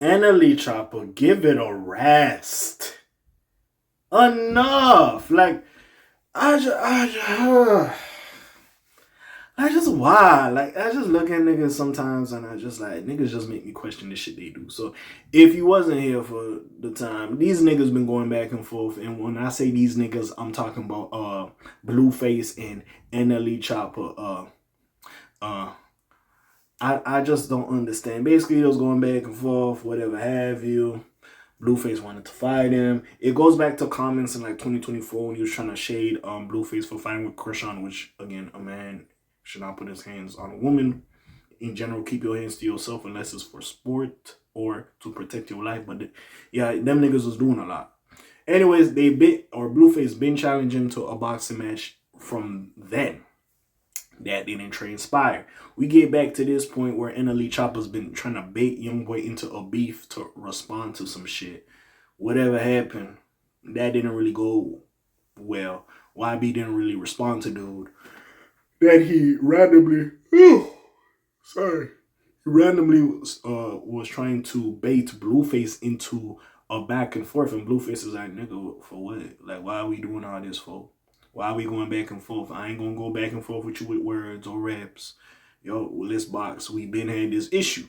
NLE Choppa, give it a rest. Enough. Like, I just why? Like I just look at niggas sometimes and I just like niggas just make me question the shit they do. So if you wasn't here for the time, these niggas been going back and forth. And when I say these niggas, I'm talking about Blueface and NLE Choppa. Uh I just don't understand. Basically, it was going back and forth, whatever have you. Blueface wanted to fight him. It goes back to comments in like 2024 when he was trying to shade Blueface for fighting with Krishan, which again, a man should not put his hands on a woman. In general, keep your hands to yourself unless it's for sport or to protect your life. But yeah, them niggas was doing a lot. Anyways, Blueface been challenging him to a boxing match from then. That didn't transpire. We get back to this point where NLE Choppa's been trying to bait Young Boy into a beef to respond to some shit. Whatever happened, that didn't really go well. YB didn't really respond to dude. That he randomly, was trying to bait Blueface into a back and forth, and Blueface is like, nigga, for what? Like, why are we doing all this for? Why are we going back and forth? I ain't gonna go back and forth with you with words or raps. Yo, let's box. We been had this issue.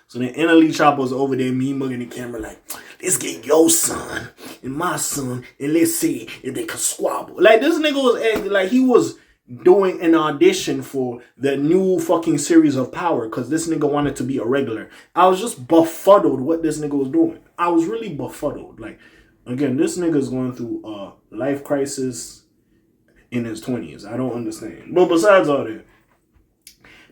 So then NLE Choppa was over there, me mugging the camera like, let's get your son and my son, and let's see if they can squabble. Like, this nigga was acting like he was doing an audition for the new fucking series of Power because this nigga wanted to be a regular. I was just befuddled what this nigga was doing. I was really befuddled. Like, again, this nigga's going through a life crisis in his 20s. I don't understand. But besides all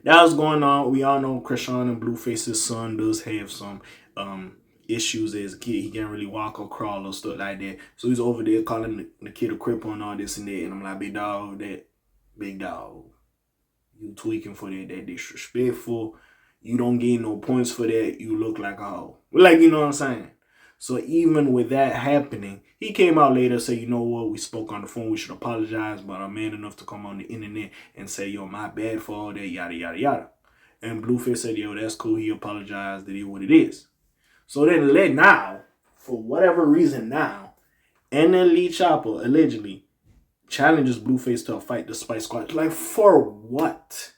that was going on. We all know Krishan and Blueface's son does have some issues as a kid. He can't really walk or crawl or stuff like that. So he's over there calling the kid a cripple and all this and that. And I'm like, big dog, you tweaking for that disrespectful. You don't gain no points for that. You look like a hoe. Like, you know what I'm saying? So even with that happening, he came out later and said, you know what, we spoke on the phone, we should apologize, but I'm man enough to come on the internet and say, yo, my bad for all that, yada, yada, yada. And Blueface said, yo, that's cool, he apologized, that is what it is. So then now, for whatever reason now, NLE Choppa allegedly challenges Blueface to a fight the Spice Squad. Like, for what?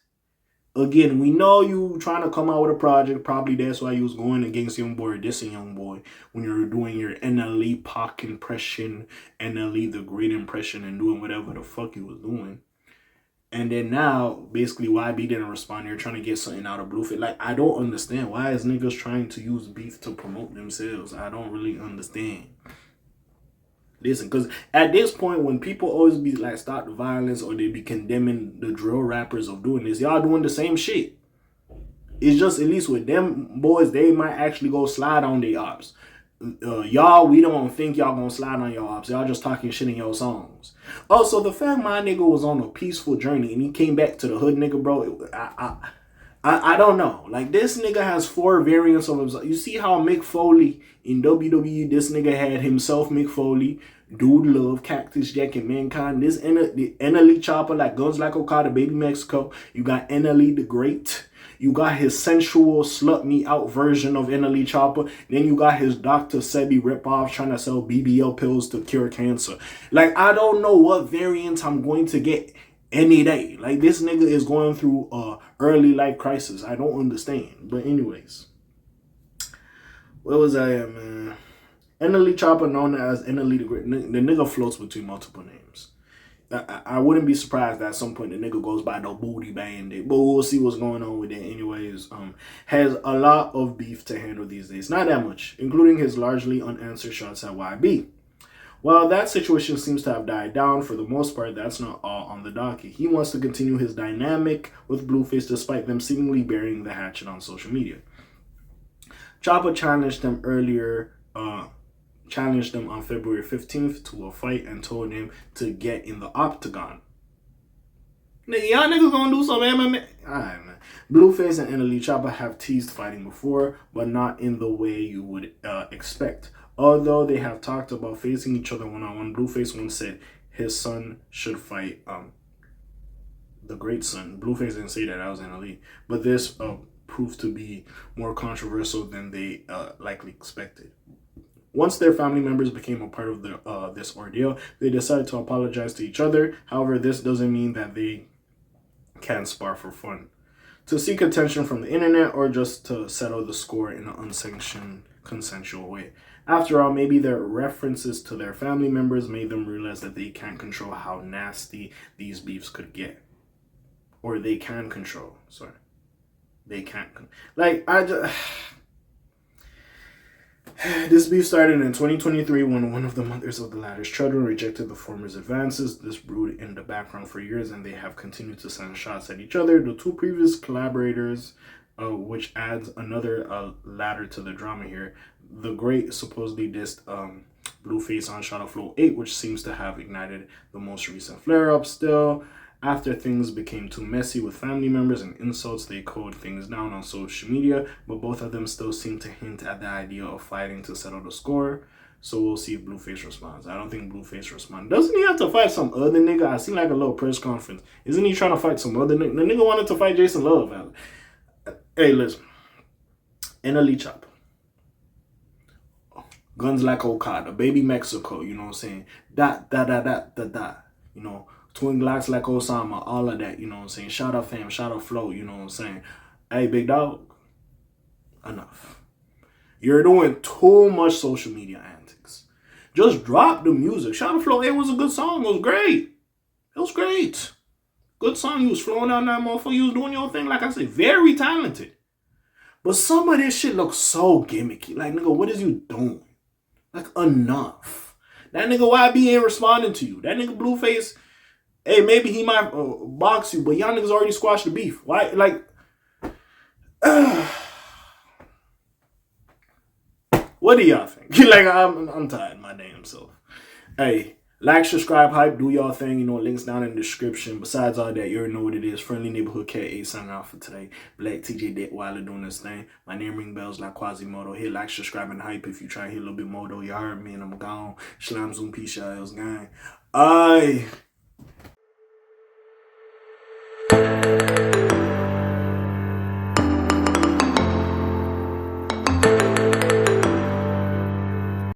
Again, we know you trying to come out with a project. Probably that's why you was going against Young Boy or dissing Young Boy when you were doing your NLE Pac impression, NLE the Great impression, and doing whatever the fuck you was doing. And then now, basically, YB didn't respond. You're trying to get something out of Blueface. Like, I don't understand. Why is niggas trying to use beef to promote themselves? I don't really understand. Listen, because at this point, when people always be like, stop the violence, or they be condemning the drill rappers of doing this, y'all doing the same shit. It's just, at least with them boys, they might actually go slide on their ops. Y'all, we don't think y'all gonna slide on your ops. Y'all just talking shit in your songs. Also, the fact my nigga was on a peaceful journey and he came back to the hood, nigga, bro, I don't know. Like, this nigga has 4 variants of himself. You see how Mick Foley in WWE, this nigga had himself, Mick Foley, Dude Love, Cactus Jack, and Mankind. This NLE Choppa, like Guns Like Okada, Baby Mexico. You got NLE the Great. You got his sensual, slut me out version of NLE Choppa. Then you got his Dr. Sebi ripoff trying to sell BBL pills to cure cancer. Like, I don't know what variants I'm going to get any day. Like, this nigga is going through a early life crisis. I don't understand. But anyways, where was I at, man? NLE Choppa, known as NLE the Great. The nigga floats between multiple names. I wouldn't be surprised that at some point the nigga goes by the Booty Bandit. But we'll see what's going on with that anyways. Has a lot of beef to handle these days. Not that much. Including his largely unanswered shots at YB. Well, that situation seems to have died down. For the most part, that's not all on the docket. He wants to continue his dynamic with Blueface despite them seemingly burying the hatchet on social media. Choppa challenged them on February 15th to a fight and told him to get in the octagon. Nigga, y'all niggas gonna do some MMA? Alright, man. Blueface and NLE Choppa have teased fighting before, but not in the way you would expect. Although they have talked about facing each other one-on-one, Blueface once said his son should fight the great son. Blueface didn't say that, that was NLE. But this proved to be more controversial than they likely expected. Once their family members became a part of this ordeal, they decided to apologize to each other. However, this doesn't mean that they can spar for fun, to seek attention from the internet, or just to settle the score in an unsanctioned, consensual way. After all, maybe their references to their family members made them realize that they can't control how nasty these beefs could get. Or they can control. Sorry. They can't. Like, I just. This beef started in 2023 when one of the mothers of the latter's children rejected the former's advances. This brewed in the background for years, and they have continued to send shots at each other. The two previous collaborators, which adds another ladder to the drama here. The Great supposedly dissed Blueface on Shot of Flow 8, which seems to have ignited the most recent flare-up still. After things became too messy with family members and insults, they cooled things down on social media, but both of them still seem to hint at the idea of fighting to settle the score. So we'll see if Blueface responds. I don't think Blueface responds. Doesn't he have to fight some other nigga? I seen like a little press conference. Isn't he trying to fight some other nigga? The nigga wanted to fight Jason Love. Hey, listen. NLE Choppa. Guns like Okada. Baby Mexico. You know what I'm saying? Da. You know. Twin Glocks like Osama, all of that, you know what I'm saying? Shout out fam, shout out flow, you know what I'm saying? Hey, big dog, enough. You're doing too much social media antics. Just drop the music. Shout out flow, it was a good song. It was great. It was great. Good song. You was flowing down that motherfucker. You was doing your thing. Like I said, very talented. But some of this shit looks so gimmicky. Like, nigga, what is you doing? Like, enough. That nigga YB ain't responding to you. That nigga Blueface... Hey, maybe he might box you, but y'all niggas already squashed the beef. Why? Like, what do y'all think? Like, I'm tired of my damn self. Hey, like, subscribe, hype, do y'all thing. You know, links down in the description. Besides all that, you already know what it is. Friendly Neighborhood K.A. signing out for today. Black TJ Detweiler doing this thing. My name ring bells like Quasimodo. Hit like, subscribe, and hype if you try to hit a little bit more though. You heard me and I'm gone. Shalom, zoom, peace, y'all. Gang. Aye.